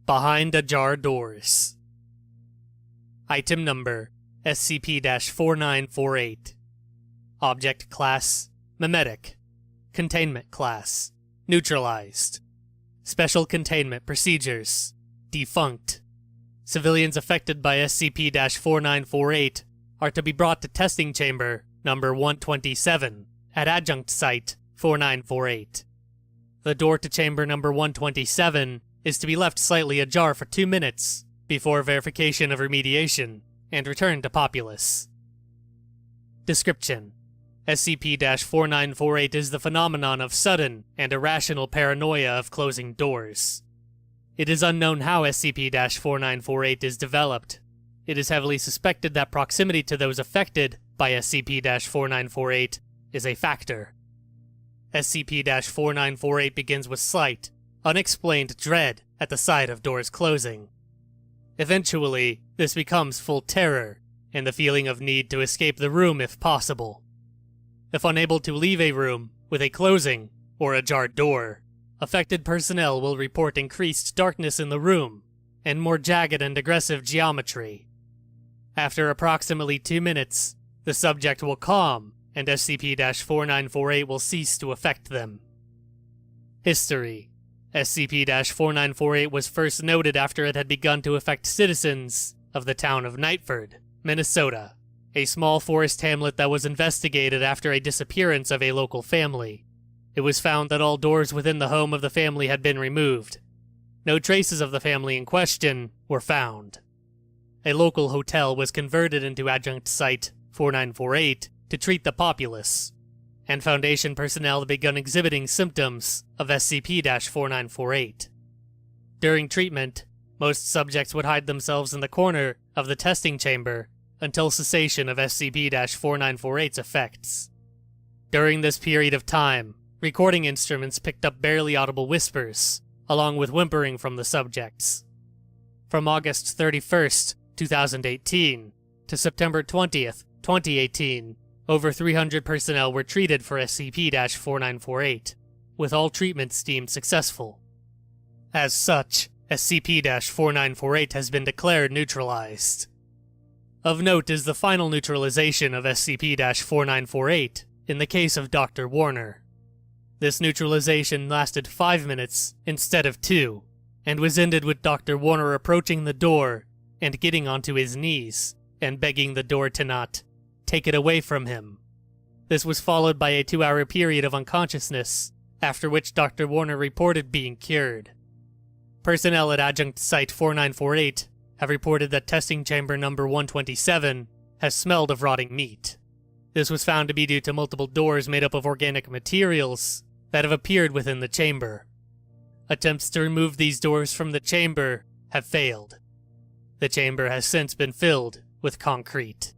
Behind Ajar doors. Item number SCP-4948. Object Class Memetic. Containment Class Neutralized. Special Containment Procedures Defunct. Civilians affected by SCP-4948 are to be brought to Testing Chamber Number 127 at Adjunct Site 4948. The door to Chamber Number 127 is to be left slightly ajar for 2 minutes before verification of remediation and return to populace. Description: SCP-4948 is the phenomenon of sudden and irrational paranoia of closing doors. It is unknown how SCP-4948 is developed. It is heavily suspected that proximity to those affected by SCP-4948 is a factor. SCP-4948 begins with slight, unexplained dread at the sight of doors closing. Eventually, this becomes full terror and the feeling of need to escape the room if possible. If unable to leave a room with a closing or ajar door, affected personnel will report increased darkness in the room and more jagged and aggressive geometry. After approximately 2 minutes, the subject will calm and SCP-4948 will cease to affect them. History: SCP-4948 was first noted after it had begun to affect citizens of the town of Nightford, Minnesota, a small forest hamlet that was investigated after a disappearance of a local family. It was found that all doors within the home of the family had been removed. No traces of the family in question were found. A local hotel was converted into Adjunct Site 4948 to treat the populace, and Foundation personnel begun exhibiting symptoms of SCP-4948. During treatment, most subjects would hide themselves in the corner of the testing chamber until cessation of SCP-4948's effects. During this period of time, recording instruments picked up barely audible whispers, along with whimpering from the subjects. From August 31st, 2018, to September 20th, 2018, over 300 personnel were treated for SCP-4948, with all treatments deemed successful. As such, SCP-4948 has been declared neutralized. Of note is the final neutralization of SCP-4948 in the case of Dr. Warner. This neutralization lasted 5 minutes instead of 2, and was ended with Dr. Warner approaching the door and getting onto his knees and begging the door to not take it away from him. This was followed by a 2-hour period of unconsciousness, after which Dr. Warner reported being cured. Personnel at Adjunct Site 4948 have reported that Testing Chamber Number 127 has smelled of rotting meat. This was found to be due to multiple doors made up of organic materials that have appeared within the chamber. Attempts to remove these doors from the chamber have failed. The chamber has since been filled with concrete.